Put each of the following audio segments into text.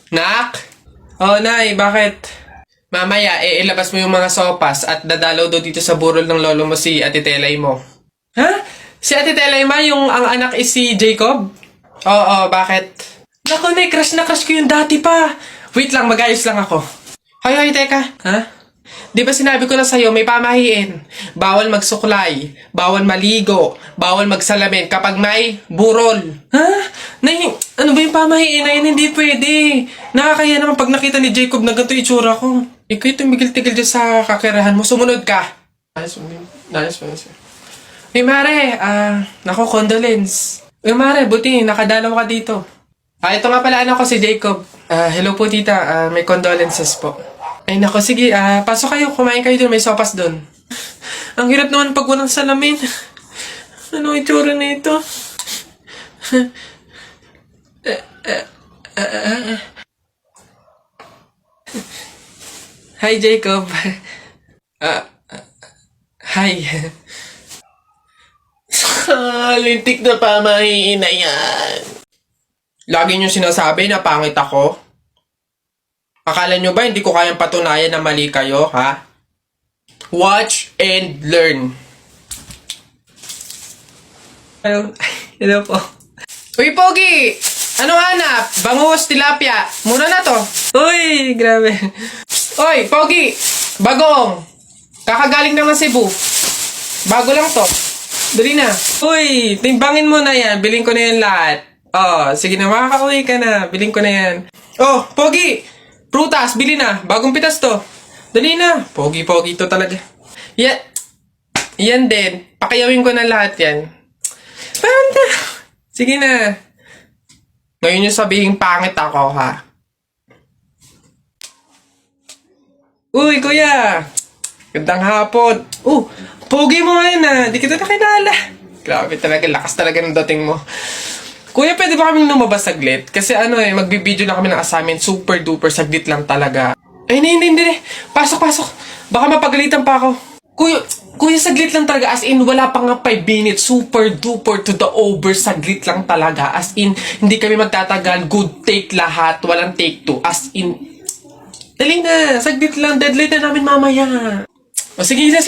Nak? Oh, Nay, bakit? Mamaya, ilabas mo yung mga sopas at dadalaw daw dito sa burol ng lolo mo si Ate Telay mo. Ha? Si Ate Telay ma, yung ang anak is si Jacob? Oo, bakit? Naku, Nay, crush na crush ko yung dati pa. Wait lang, mag-ayos lang ako. Hoy, teka. Ha? Di ba sinabi ko na sa'yo, may pamahiin. Bawal magsuklay, bawal maligo, bawal magsalamin kapag may burol. Ha? Nay, ano ba yung pamahiin na yun? Hindi pwede. Nakakaya naman pag nakita ni Jacob na ganito itsura ko. Ikaw tumigil-tigil dyan sa kakirahan mo. Sumunod ka. Ayos. Uy, Mare, naku, condolence. Uy, Mare, buti, nakadalaw ka dito. Ito nga pala anak ko si Jacob. Hello po, tita. May condolences po. Ay, naku, sige. Pasok kayo. Kumain kayo dun. May sopas dun. Ang hirap naman pag walang salamin. Ano itsura na ito? Hi, Jacob. Hi. Lintik na pamahiin na yan. Lagi niyo sinasabi na pangit ako. Akala niyo ba hindi ko kayang patunayan na mali kayo, ha? Watch and learn. Hello po. Uy, Pogi! Anong hanap? Bangus, tilapia. Mura na to. Uy, grabe. Uy, Pogi! Bagong! Kakagaling lang ng Cebu. Bago lang to. Dali na. Uy, timbangin mo na yan. Biling ko na yan lahat. Oh, sige na, makakauwi ka na. Biling ko na yan. Oh, Pogi! Prutas, bili na. Bagong pitas to. Dali na. Pogi-pogi to talaga. Yan din. Pakayawin ko na lahat yan. Panda! Sige na. Ngayon yung sabihin pangit ako, ha? Uy, kuya! Gandang hapon. Pogi mo ngayon, ha? Di kita nakilala. Grabe talaga, lakas talaga ng dating mo. Kuya, pwede ba kaming lumabas saglit? Kasi magbibideo na kami ng assignment. Super duper, saglit lang talaga. Ay, hindi. Pasok. Baka mapagalitan pa ako. Kuya, saglit lang talaga. As in, wala pa nga 5 minutes. Super duper to the over. Saglit lang talaga. As in, hindi kami magtatagal. Good take lahat. Walang take 2. As in, dali na. Saglit lang. Deadline na namin mamaya. O, sige na.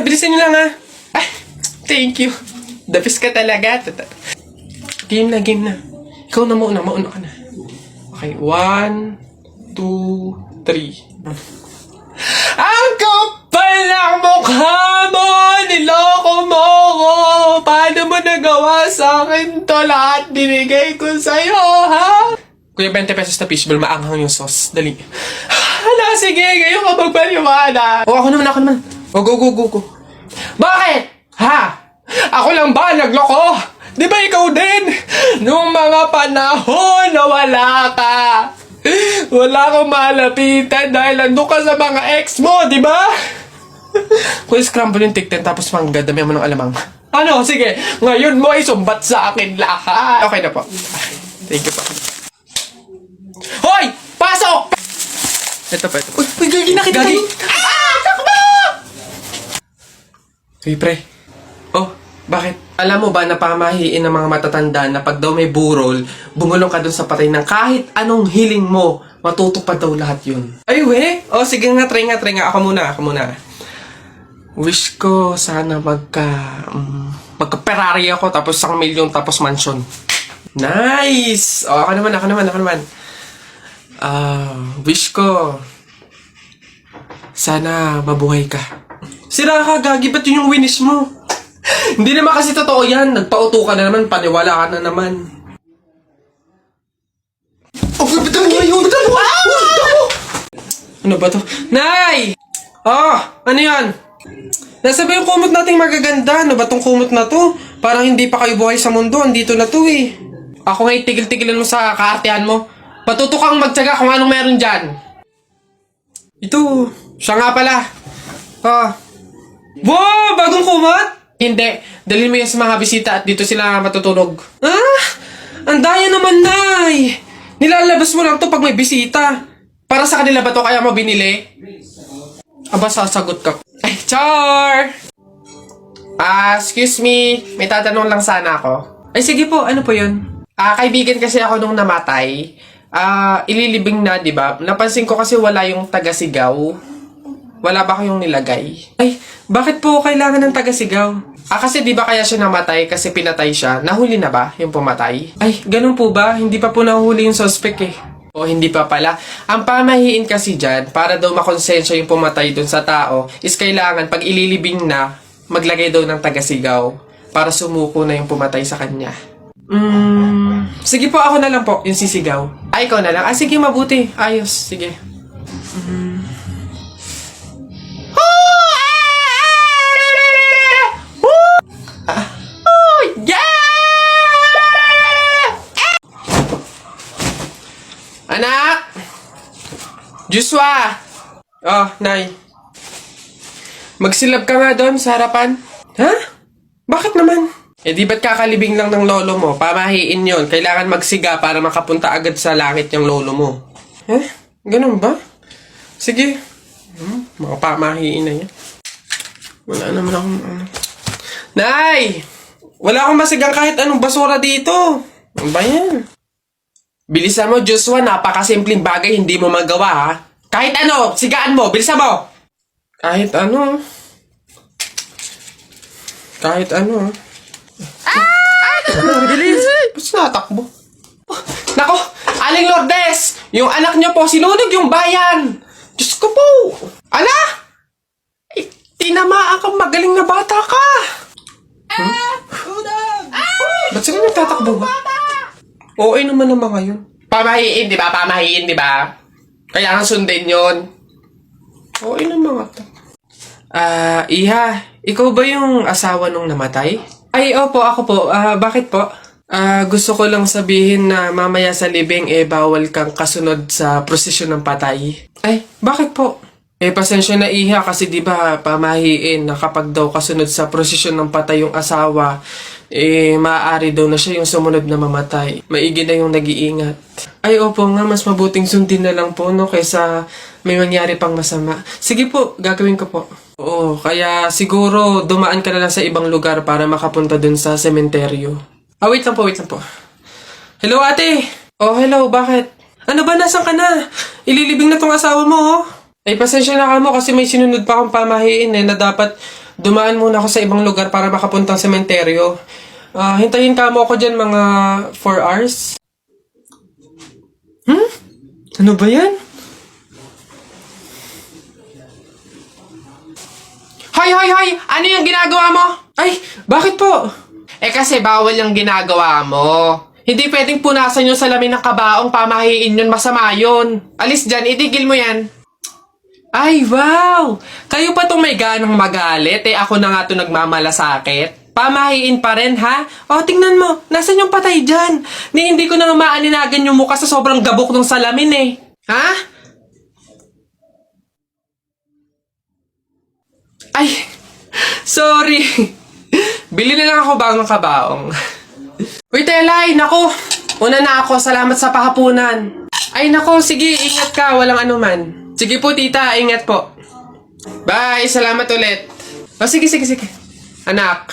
Bilisan nyo lang, ha. Ay, thank you. The best ka talaga. Game na. Ikaw na mauna ka na. Okay, 1, 2, 3. Ang kapal ng mukha mo! Niloko mo ko! Paano mo nagawa sa akin to? Lahat binigay ko sa'yo, ha? Kuya, 20 pesos na fishball, maanghang yung sauce. Dali. Hala, sige, ngayon ka magpaliwana. Ako naman. Go. Bakit? Ha? Ako lang ba nagloko? Di ba ikaw din? Nung mga panahon na wala ka. Wala akong malapitan dahil nandun ka sa mga ex mo, di ba? Kung scramble yung tikten tapos dami mo ng alamang. Ano? Sige, ngayon mo ay sumbat sa akin lahat. Okay na po. Thank you po. Hoy! Pasok! Ito pa. Uy, gagi, nakita tayo. Takbo! Uy, pre. Oh, bakit? Alam mo ba na pamahiin ng mga matatanda na pag daw may burol, bumulong ka dun sa patay ng kahit anong hiling mo, matutupad daw lahat yun. Ay, we? Oh, sige nga, try nga. Ako muna. Wish ko sana magka-Ferrari ako, tapos 1 milyon, tapos mansion. Nice! Oh, ako naman. Wish ko sana mabuhay ka. Sira ka, gagi, ba't yun yung winish mo? Hindi naman kasi totoo yan. Nagpauto ka na naman, paniwala ka na naman. Oh, bitan mo yun! Ano ba to? Nay! Ano yan? Nasa ba yung kumot nating magaganda? Ano ba tong kumot na to? Parang hindi pa kayo buhay sa mundo. Andito na to eh. Ako ngayon tigil-tigilan mo sa kaartehan mo. Patuto kang magtsaga kung anong meron dyan. Ito. Siya nga pala. Wow! Bagong kumot? Hindi. Dalhin mo yan sa mga bisita at dito sila matutulog. Ang daya naman, Nay! Nilalabas mo lang to pag may bisita. Para sa kanila ba to kaya mo binili? Aba, sasagot ka. Ay, Char! Excuse me. May tatanong lang sana ako. Ay, sige po. Ano po yun? Kaibigan kasi ako nung namatay. ililibing na, di ba? Napansin ko kasi wala yung taga-sigaw. Wala ba kayong nilagay? Ay, bakit po kailangan ng taga-sigaw? Kasi di ba kaya siya namatay kasi pinatay siya? Nahuli na ba yung pumatay? Ay, ganun po ba? Hindi pa po nahuli yung suspect eh. O hindi pa pala. Ang pamahiin kasi dyan, para daw makonsensya yung pumatay dun sa tao, is kailangan pag ililibing na, maglagay daw ng taga-sigaw para sumuko na yung pumatay sa kanya. Sige po, ako na lang po, yung sisigaw. Ay, ikaw na lang. Sige, mabuti. Ayos, sige. Anak! Joshua! Oh, Nay. Magsilab ka nga doon sa harapan. Ha? Bakit naman? Di ba't kakalibing lang ng lolo mo? Pamahiin yon. Kailangan magsiga para makapunta agad sa langit yung lolo mo. Ganun ba? Sige. Mga pamahiin na yan. Wala naman akong... Nay! Wala akong masigang kahit anong basura dito. Ano ba yan? Bilisan mo, Joshua. Napakasimpleng bagay, hindi mo magawa, ha? Kahit ano, sigaan mo. Bilisan mo! Kahit ano. Kahit ano. Bilis! Ba't natakbo? Nako! Aling Lourdes! Yung anak niyo po, sinunog yung bayan! Diyos ko po! Ala! Tinamaan kang magaling na bata ka! Ba't sila nagtatakbo ba? Oo naman ang mga yun. Pamahiin, di ba? Pamahiin, di ba? Kaya nga sundin yun. Oo naman mga to. Iha, ikaw ba yung asawa nung namatay? Ay, opo, ako po. Bakit po? Gusto ko lang sabihin na mamaya sa libing, bawal kang kasunod sa prosesyon ng patay. Ay, bakit po? Pasensya na Iha kasi di ba pamahiin na kapag daw kasunod sa prosesyon ng patay yung asawa, maaari daw na siya yung sumunod na mamatay. Maigi na yung nag-iingat. Ay, opo nga, mas mabuting sundin na lang po, no, kaysa may mangyari pang masama. Sige po, gagawin ko po. Oo, kaya siguro dumaan ka na lang sa ibang lugar para makapunta dun sa sementeryo. Wait lang po, wait lang po. Hello, ate! Oh, hello, bakit? Ano ba, nasan ka na? Ililibing na tong asawa mo, oh. Ay, pasensya na ka mo kasi may sinunod pa akong pamahiin na dapat dumaan muna ako sa ibang lugar para makapunta sa sementeryo. Hintayin ka mo ako dyan mga 4 hours. Ano ba yan? Hoy! Ano yung ginagawa mo? Ay, bakit po? Kasi bawal yung ginagawa mo. Hindi pwedeng punasan yung salamin ng kabaong pamahiin yun, masama yun. Alis dyan, itigil mo yan. Ay, wow! Kayo pa itong may ganang magalit, ako na nga ito nagmamalasakit. Pamahiin pa rin, ha? O, tingnan mo, nasan yung patay dyan? Hindi ko na nga maaninagan yung mukha sa sobrang gabok ng salamin, Ha? Ay, sorry. Bili na lang ako bagong kabaong. Uy, Telay, nako. Una na ako, salamat sa pahapunan. Ay, nako, sige, ingat ka, walang anuman. Sige po, tita. Ingat po. Bye. Salamat ulit. Sige. Anak.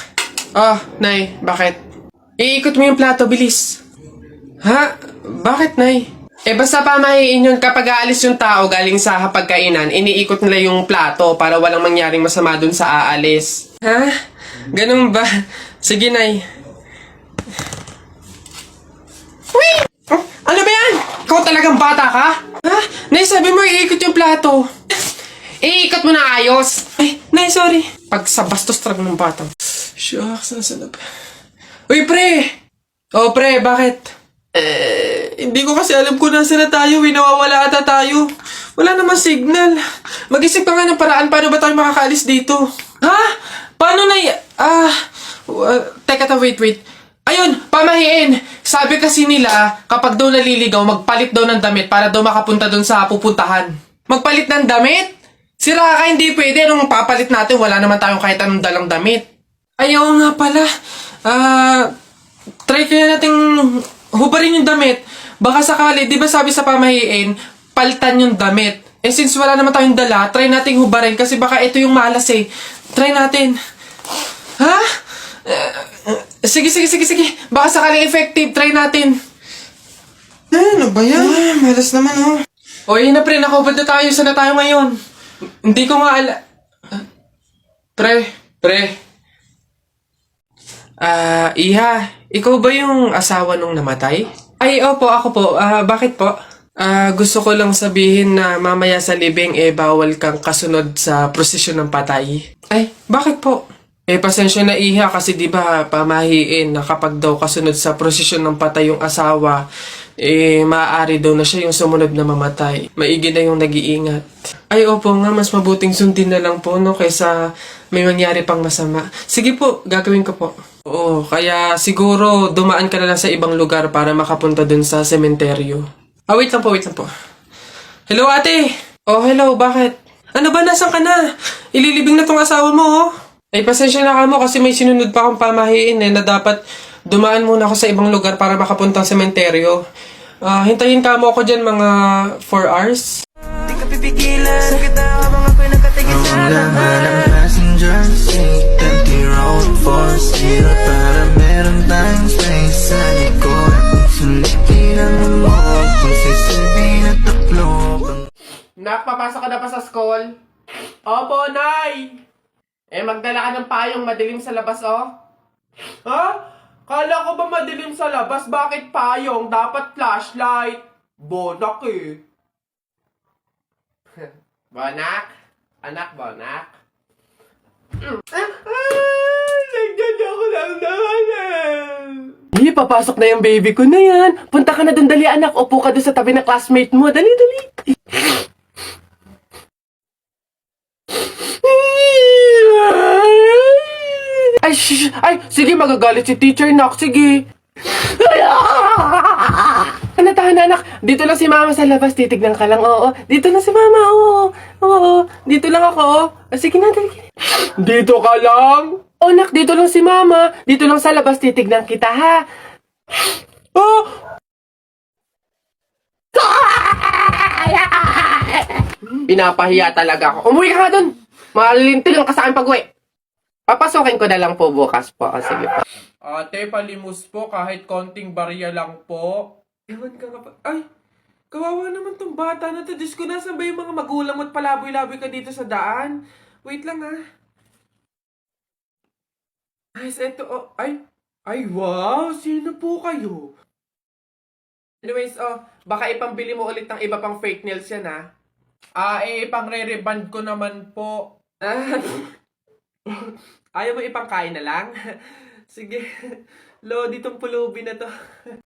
Nay. Bakit? Iikot mo yung plato. Bilis. Ha? Bakit, Nay? Basta pamahiin yun kapag aalis yung tao galing sa hapagkainan, iniikot nila yung plato para walang mangyaring masama dun sa aalis. Ha? Ganun ba? Sige, Nay. Wait! Ano ba yan? Ikaw talagang bata ka? Ha? Nay, sabi mo iikot yung plato. Iikot mo na ayos. Ay, Nay, sorry. Pag sa bastos talaga ng bata. Shucks, nasa na ba? Uy, pre! Pre, bakit? Hindi ko kasi alam kung nasa na tayo. Nawawala ata tayo. Wala naman signal. Mag-isip ka nga ng paraan paano ba tayo makakaalis dito. Ha? Paano, Nay? Teka, wait. Ayun, pamahiin. Sabi kasi nila, kapag daw naliligaw, magpalit daw ng damit para daw makapunta doon sa pupuntahan. Magpalit ng damit? Sira ka, hindi pwede. Anong papalit natin? Wala naman tayong kahit anong dalang damit. Ayaw nga pala. Try kaya natin hubarin yung damit. Baka sakali, di ba sabi sa pamahiin, palitan yung damit. Since wala naman tayong dala, try natin hubarin kasi baka ito yung malas Try natin. Ha? Sige. Baka sakaling effective. Try natin. Ano ba yan? Malas naman, oh. O yun na pre, nakubad na tayo. Saan na tayo ngayon? Hindi ko nga Pre. Iha, ikaw ba yung asawa nung namatay? Ay, opo, ako po. Bakit po? Gusto ko lang sabihin na mamaya sa libing bawal kang kasunod sa prosesyon ng patay. Ay, bakit po? Pasensya na Iha kasi di ba pamahiin na kapag daw kasunod sa prosesyon ng patay yung asawa, maaari daw na siya yung sumunod na mamatay. Maigi na yung nag-iingat. Ay, opo nga, mas mabuting sundin na lang po, no, kaysa may mangyari pang masama. Sige po, gagawin ko po. Oo, kaya siguro dumaan ka na lang sa ibang lugar para makapunta dun sa sementeryo. Wait lang po. Hello, ate! Oh, hello, bakit? Ano ba, nasan ka na? Ililibing na tong asawa mo, oh. Ay, pasensya na ka mo kasi may sinunod pa akong pamahiin na dapat dumaan muna ako sa ibang lugar para makapunta sa sementeryo. Hintayin ka mo ako dyan mga 4 hours. Di ka pipigilan sa kita habang ako'y nakatigil sa laman ng passenger seat, empty road for zero, para meron tayong space sa likod. Sulitin mo kung sisilbi na taklog. Nak, papasok ka na pa sa school? Opo, Nay! Magdala ka ng payong madilim sa labas, oh. Ha? Kala ko ba madilim sa labas? Bakit payong? Dapat flashlight. Bonak eh. Bonak? Anak, bonak? Nagdyan ako lang naman. Papasok na yung baby ko na yan. Punta ka na dun, dali anak. Upo ka dun sa tabi ng classmate mo. Dali. Ay, sige, magagalit si teacher, nak. Sige. Tahan, anak. Dito lang si mama sa labas. Titignan ka lang, oo. Dito lang si mama, oo. Dito lang ako, oo. Sige na, dali. Dito ka lang? Oh, nak, dito lang si mama. Dito lang sa labas. Titignan kita, ha? Oh! Pinapahiya talaga ako. Umuwi ka nga dun. Malilintil lang ka sa akin pag-uwi. Papasokin ko na lang po bukas po. Sige po. Ate, palimus po kahit konting barya lang po. Ewan ka nga pa. Ay, kawawa naman tong bata na to. Diyos ko, nasan ba yung mga magulang mo at palaboy-laboy ka dito sa daan? Wait lang Ay, eto, oh. Ay, wow. Sino po kayo? Anyways, baka ipambili mo ulit ng iba pang fake nails yan, ha? Ipang-re-reband ko naman po. Ayaw mo ipangkain na lang? Sige. Lo, ditong pulubi na to.